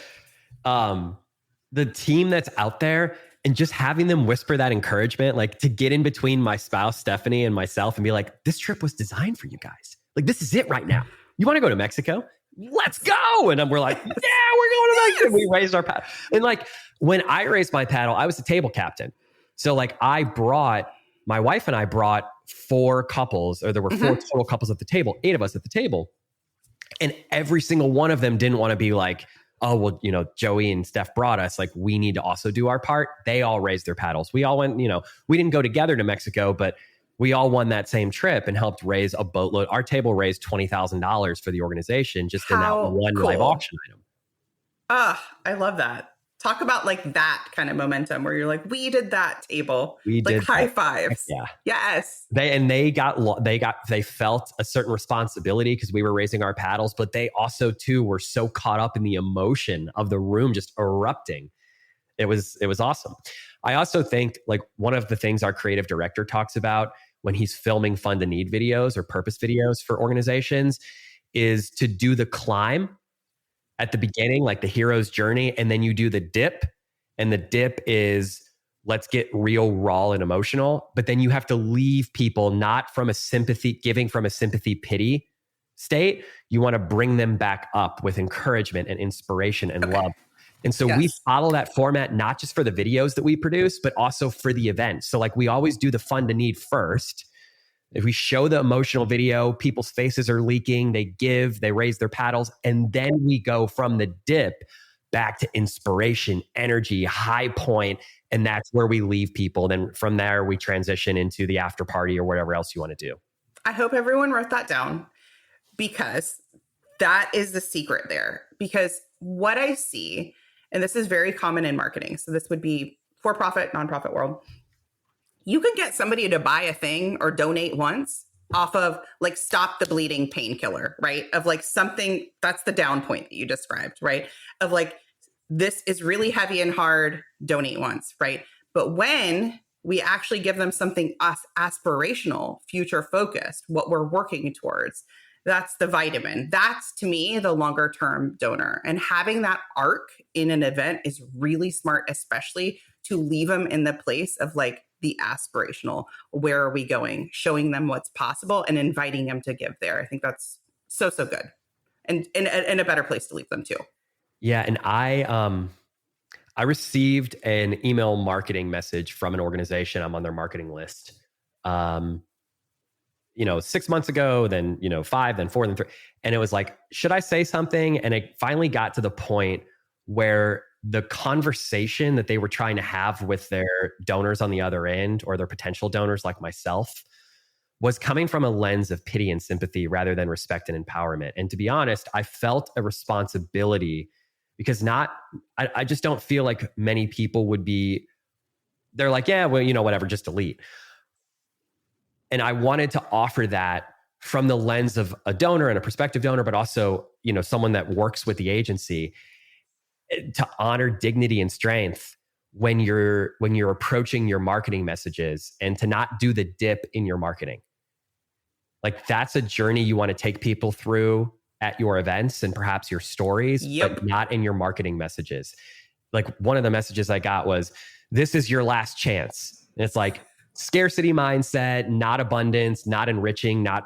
team that's out there and just having them whisper that encouragement, like to get in between my spouse, Stephanie, and myself and be like, this trip was designed for you guys. Like, this is it right now. You want to go to Mexico? Let's go. And we're like, yeah, we're going to Mexico. We raised our paddle. And like, when I raised my paddle, I was the table captain. So like my wife and I brought 4 couples, or there were 4 total couples at the table, 8 of us at the table. And every single one of them didn't want to be like, oh, well, Joey and Steph brought us, like, we need to also do our part. They all raised their paddles. We all went, we didn't go together to Mexico, but we all won that same trip and helped raise a boatload. Our table raised $20,000 for the organization just in that one live auction item. I love that. Talk about like that kind of momentum where you're like, we did that table. We like did high fives. Yeah. Yes. They felt a certain responsibility because we were raising our paddles, but they also too were so caught up in the emotion of the room just erupting. It was awesome. I also think like one of the things our creative director talks about when he's filming fund to need videos or purpose videos for organizations is to do the climb at the beginning, like the hero's journey, and then you do the dip. And the dip is let's get real, raw, and emotional. But then you have to leave people not from a sympathy, giving from a sympathy pity state. You want to bring them back up with encouragement and inspiration and love. And so we follow that format, not just for the videos that we produce, but also for the event. So like we always do the fund to need first. If we show the emotional video, people's faces are leaking, they give, they raise their paddles, and then we go from the dip back to inspiration, energy, high point, and that's where we leave people. Then from there, we transition into the after party or whatever else you want to do. I hope everyone wrote that down, because that is the secret there. Because what I see, and this is very common in marketing, so this would be for-profit, nonprofit world, you can get somebody to buy a thing or donate once off of like stop the bleeding painkiller, right? Of like something that's the down point that you described, right? Of like, this is really heavy and hard, donate once, right? But when we actually give them something aspirational, future focused, what we're working towards, that's the vitamin. That's, to me, the longer term donor. And having that arc in an event is really smart, especially to leave them in the place of like the aspirational, where are we going, showing them what's possible and inviting them to give there. I think that's so good. And a better place to leave them too. Yeah. And I received an email marketing message from an organization. I'm on their marketing list. 6 months ago, then, 5, then 4, then 3. And it was like, should I say something? And it finally got to the point where the conversation that they were trying to have with their donors on the other end, or their potential donors like myself, was coming from a lens of pity and sympathy rather than respect and empowerment. And to be honest, I felt a responsibility, because I just don't feel like many people would be, they're like, yeah, well, whatever, just delete. And I wanted to offer that from the lens of a donor and a prospective donor, but also, someone that works with the agency, to honor dignity and strength when you're approaching your marketing messages, and to not do the dip in your marketing. Like, that's a journey you want to take people through at your events and perhaps your stories, but not in your marketing messages. Like, one of the messages I got was, this is your last chance. And it's like, scarcity mindset, not abundance, not enriching, not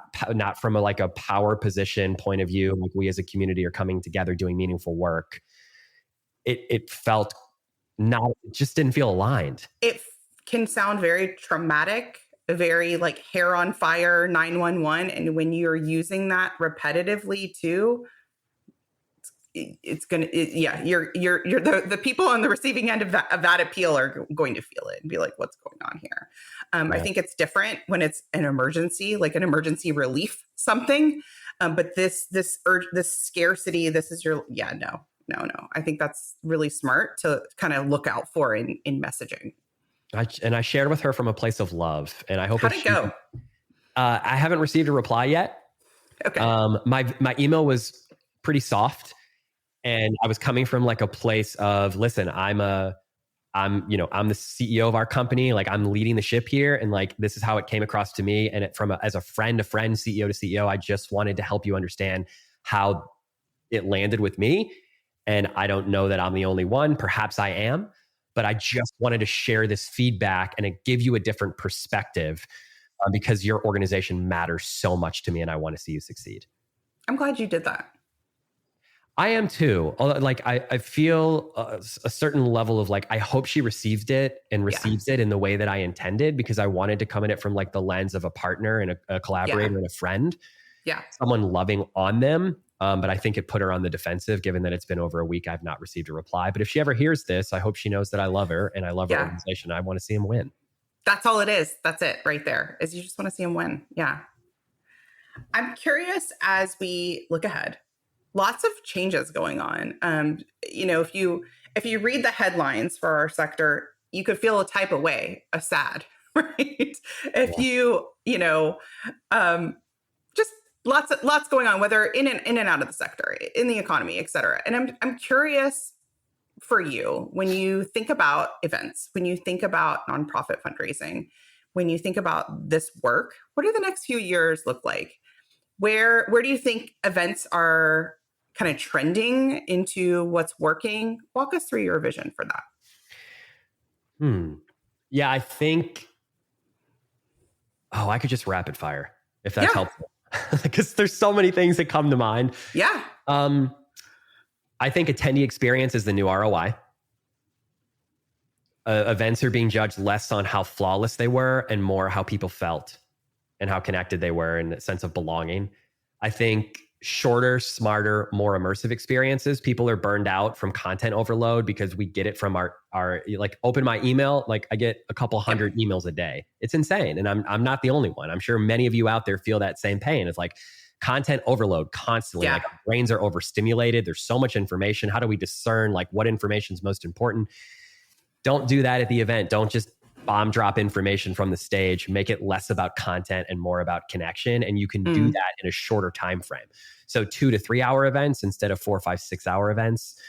from a power position point of view. Like, we as a community are coming together doing meaningful work. It felt it just didn't feel aligned. It can sound very traumatic, very like hair on fire, 911. And when you're using that repetitively too, it's going to, you're the people on the receiving end of that appeal are going to feel it and be like, what's going on here? Right. I think it's different when it's an emergency, like an emergency relief something. But this scarcity, this is your, no. I think that's really smart to kind of look out for in messaging. I shared with her from a place of love, and I hope. How'd it go? I haven't received a reply yet. Okay. My email was pretty soft, and I was coming from like a place of, listen, I'm the CEO of our company. Like, I'm leading the ship here, and like, this is how it came across to me. And as a friend to friend, CEO to CEO, I just wanted to help you understand how it landed with me. And I don't know that I'm the only one. Perhaps I am, but I just wanted to share this feedback and give you a different perspective, because your organization matters so much to me, and I want to see you succeed. I'm glad you did that. I am too. Like, I feel a certain level of like, I hope she received it and receives it in the way that I intended, because I wanted to come at it from like the lens of a partner and a collaborator and a friend. Yeah. Someone loving on them. But I think it put her on the defensive, given that it's been over a week. I've not received a reply. But if she ever hears this, I hope she knows that I love her and I love her organization. I want to see him win. That's all it is. That's it right there, is you just want to see him win. Yeah. I'm curious, as we look ahead, lots of changes going on. If you read the headlines for our sector, you could feel a type of way, a sad, right? If just lots going on, whether in and out of the sector, in the economy, et cetera. And I'm curious for you, when you think about events, when you think about nonprofit fundraising, when you think about this work, what do the next few years look like? Where do you think events are kind of trending into what's working? Walk us through your vision for that. Yeah, I think, I could just rapid fire if that's helpful. Because there's so many things that come to mind. Yeah. I think attendee experience is the new ROI. Events are being judged less on how flawless they were and more how people felt. and how connected they were and the sense of belonging. I think shorter, smarter, more immersive experiences. People are burned out from content overload because we get it from our like open my email. Like I get a couple hundred emails a day. It's insane. And I'm not the only one. I'm sure many of you out there feel that same pain. It's like content overload constantly. Like our brains are overstimulated. There's so much information. How do we discern like what information is most important? Don't do that at the event. Don't just bomb drop information from the stage. Make it less about content and more about connection. And you can do that in a shorter time frame. So 2 to 3 hour events instead of 4, 5, 6 hour events.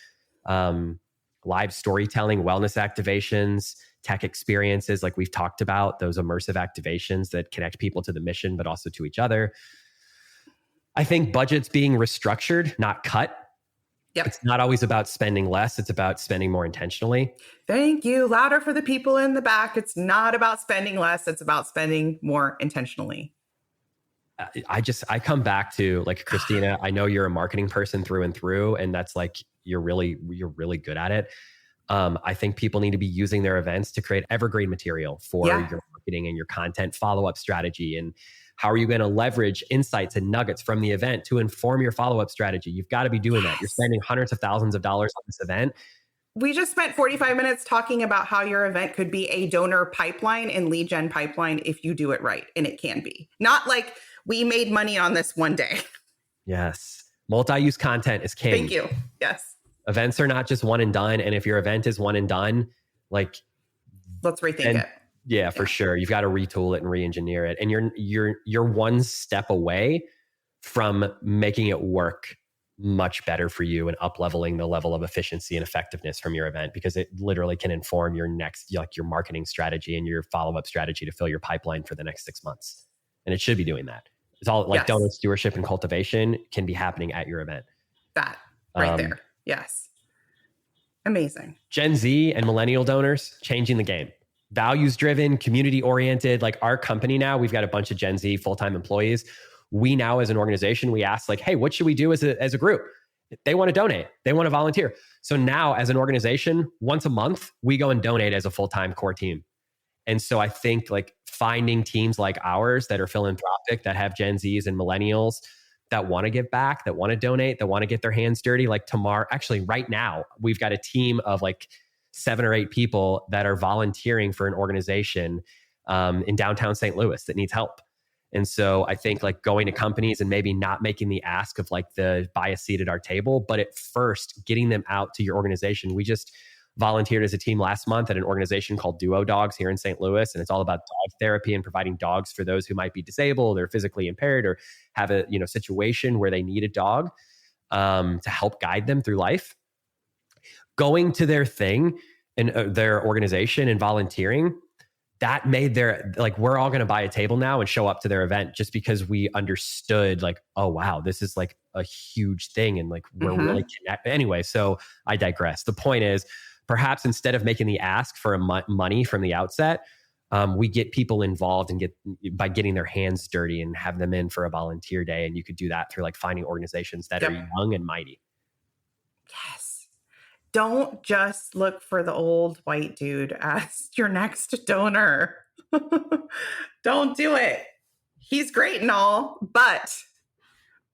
Live storytelling, wellness activations, tech experiences like we've talked about, those immersive activations that connect people to the mission, but also to each other. I think budgets being restructured, not cut. It's not always about spending less. It's about spending more intentionally. Thank you. Louder for the people in the back. It's not about spending less. It's about spending more intentionally. I come back to like, Christina, I know you're a marketing person through and through, and that's like, you're really good at it. I think people need to be using their events to create evergreen material for your marketing and your content follow-up strategy. And how are you going to leverage insights and nuggets from the event to inform your follow-up strategy? You've got to be doing that. You're spending hundreds of thousands of dollars on this event. We just spent 45 minutes talking about how your event could be a donor pipeline and lead gen pipeline if you do it right. And it can be. Not like we made money on this one day. Yes. Multi-use content is king. Thank you. Yes. Events are not just one and done. And if your event is one and done, like, let's rethink it. Yeah, for sure. You've got to retool it and re-engineer it. And you're one step away from making it work much better for you and up-leveling the level of efficiency and effectiveness from your event, because it literally can inform your next, like your marketing strategy and your follow-up strategy to fill your pipeline for the next 6 months. And it should be doing that. It's all like donor stewardship and cultivation can be happening at your event. That right there. Yes. Amazing. Gen Z and millennial donors changing the game. Values-driven, community-oriented. Like our company now, we've got a bunch of Gen Z full-time employees. We now as an organization, we ask like, hey, what should we do as a group? They want to donate. They want to volunteer. So now as an organization, once a month, we go and donate as a full-time core team. And so I think like finding teams like ours that are philanthropic, that have Gen Zs and millennials that want to give back, that want to donate, that want to get their hands dirty. Like tomorrow, actually right now, we've got a team of like 7 or 8 people that are volunteering for an organization in downtown St. Louis that needs help. And so I think like going to companies and maybe not making the ask of like the buy a seat at our table, but at first getting them out to your organization. We just volunteered as a team last month at an organization called Duo Dogs here in St. Louis. And it's all about dog therapy and providing dogs for those who might be disabled or physically impaired or have a situation where they need a dog to help guide them through life. Going to their thing and their organization and volunteering, that made their, like, we're all going to buy a table now and show up to their event just because we understood like, oh, wow, this is like a huge thing. And like, we're really connected. Anyway, so I digress. The point is, perhaps instead of making the ask for money from the outset, we get people involved and by getting their hands dirty and have them in for a volunteer day. And you could do that through like finding organizations that are young and mighty. Yes. Don't just look for the old white dude as your next donor. Don't do it. He's great and all, but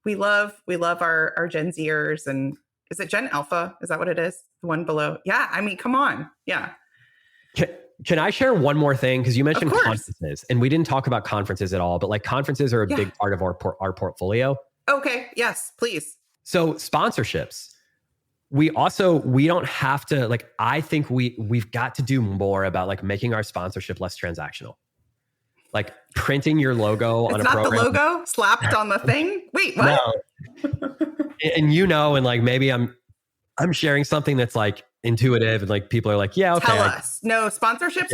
we love our Gen Zers. And is it Gen Alpha? Is that what it is? The one below? Yeah. I mean, come on. Yeah. Can I share one more thing? Because you mentioned conferences, and we didn't talk about conferences at all, but like conferences are a big part of our portfolio. Okay. Yes, please. So sponsorships. We don't have to, like, I think we've got to do more about like making our sponsorship less transactional. Like printing your logo on a program. It's not the logo slapped on the thing? Wait, what? No. And like maybe I'm sharing something that's like intuitive and like people are like, yeah, okay. Tell us. No, sponsorships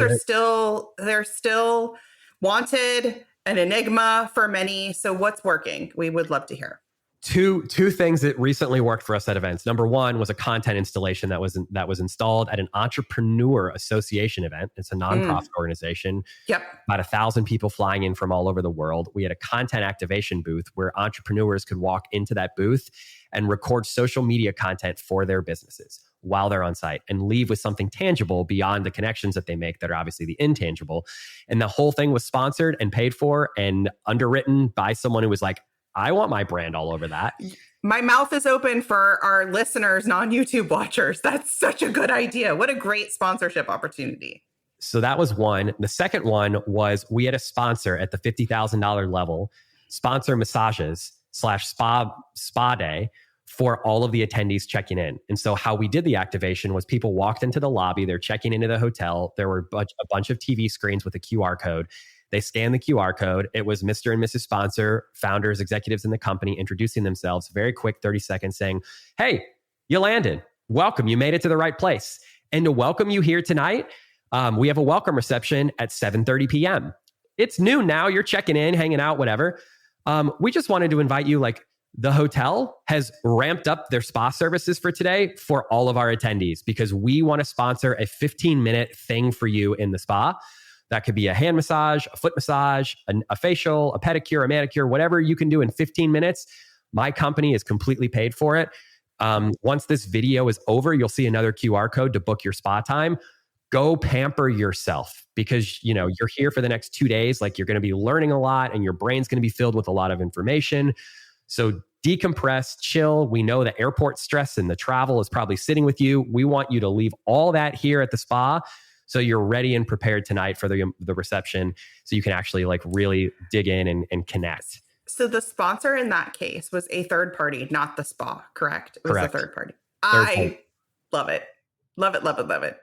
they're still wanted, an enigma for many. So what's working? We would love to hear. Two things that recently worked for us at events. Number one was a content installation that was installed at an entrepreneur association event. It's a nonprofit organization. Yep. About 1,000 people flying in from all over the world. We had a content activation booth where entrepreneurs could walk into that booth and record social media content for their businesses. while they're on site and leave with something tangible beyond the connections that they make that are obviously the intangible. And the whole thing was sponsored and paid for and underwritten by someone who was like, I want my brand all over that. My mouth is open for our listeners, non-YouTube watchers. That's such a good idea. What a great sponsorship opportunity. So that was one. The second one was we had a sponsor at the $50,000 level, sponsor massages / spa day for all of the attendees checking in. And so how we did the activation was people walked into the lobby, they're checking into the hotel. There were a bunch of TV screens with a QR code. They scanned the QR code. It was Mr. and Mrs. Sponsor, founders, executives in the company introducing themselves, very quick, 30 seconds saying, hey, you landed. Welcome. You made it to the right place. And to welcome you here tonight, we have a welcome reception at 7:30 p.m. It's noon now. You're checking in, hanging out, whatever. We just wanted to invite you, like, the hotel has ramped up their spa services for today for all of our attendees because we want to sponsor a 15-minute thing for you in the spa. That could be a hand massage, a foot massage, a facial, a pedicure, a manicure, whatever you can do in 15 minutes. My company is completely paid for it. Once this video is over, you'll see another QR code to book your spa time. Go pamper yourself because, you know, you're here for the next 2 days. Like, you're going to be learning a lot and your brain's going to be filled with a lot of information. So decompress, chill. We know the airport stress and the travel is probably sitting with you. We want you to leave all that here at the spa so you're ready and prepared tonight for the reception so you can actually, like, really dig in and connect. So the sponsor in that case was a third party, not the spa, correct? It was Correct. a third party. I love it. Love it, love it, love it.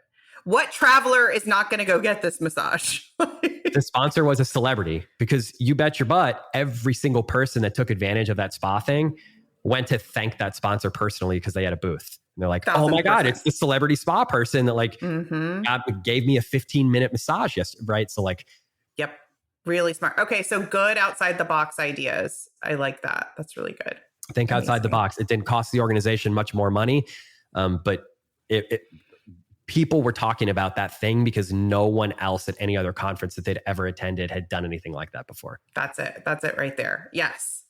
What traveler is not going to go get this massage? The sponsor was a celebrity because you bet your butt every single person that took advantage of that spa thing went to thank that sponsor personally because they had a booth. And they're like, 1000%. Oh my God, it's the celebrity spa person that, like, gave me a 15-minute massage yesterday, right? So, like, yep, really smart. Okay, so good outside the box ideas. I like that. That's really good. Think outside the box. It didn't cost the organization much more money, but people were talking about that thing because no one else at any other conference that they'd ever attended had done anything like that before. That's it. That's it right there. Yes.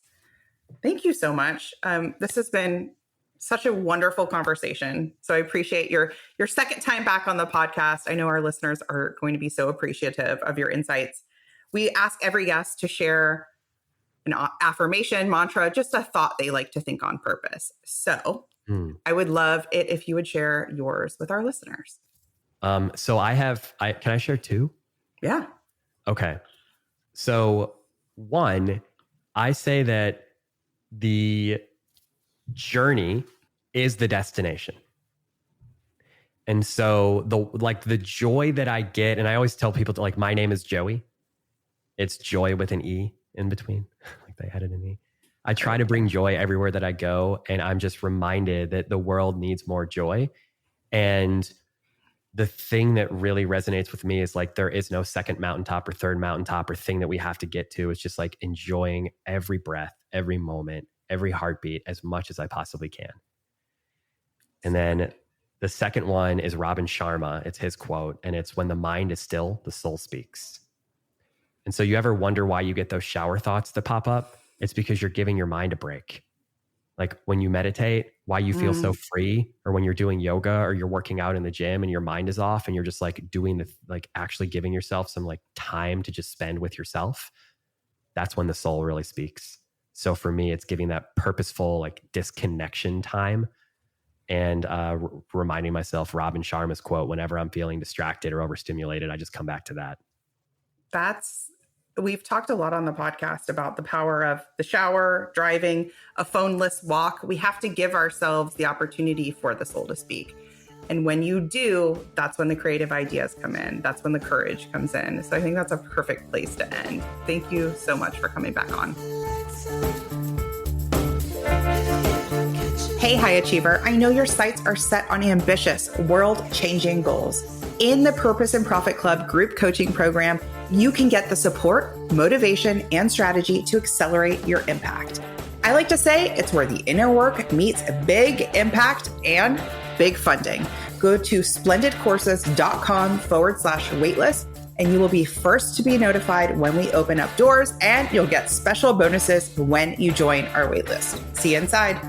Thank you so much. This has been such a wonderful conversation. So I appreciate your second time back on the podcast. I know our listeners are going to be so appreciative of your insights. We ask every guest to share an affirmation, mantra, just a thought they like to think on purpose. So I would love it if you would share yours with our listeners. So can I share two? Yeah. Okay. So one, I say that the journey is the destination. And so the joy that I get, and I always tell people like, my name is Joey. It's joy with an E in between, like they added an E. I try to bring joy everywhere that I go. And I'm just reminded that the world needs more joy. And the thing that really resonates with me is, like, there is no second mountaintop or third mountaintop or thing that we have to get to. It's just like enjoying every breath, every moment, every heartbeat as much as I possibly can. And then the second one is Robin Sharma. It's his quote, and it's, when the mind is still, the soul speaks. And so you ever wonder why you get those shower thoughts that pop up? It's because you're giving your mind a break. Like when you meditate, why you feel so free, or when you're doing yoga or you're working out in the gym and your mind is off and you're just like doing actually giving yourself some like time to just spend with yourself. That's when the soul really speaks. So for me, it's giving that purposeful, like, disconnection time and reminding myself Robin Sharma's quote, whenever I'm feeling distracted or overstimulated, I just come back to that. We've talked a lot on the podcast about the power of the shower, driving, a phoneless walk. We have to give ourselves the opportunity for the soul to speak. And when you do, that's when the creative ideas come in. That's when the courage comes in. So I think that's a perfect place to end. Thank you so much for coming back on. Hey, high achiever. I know your sights are set on ambitious, world-changing goals. In the Purpose and Profit Club group coaching program, you can get the support, motivation, and strategy to accelerate your impact. I like to say it's where the inner work meets big impact and big funding. Go to splendidcourses.com/waitlist, and you will be first to be notified when we open up doors, and you'll get special bonuses when you join our waitlist. See you inside.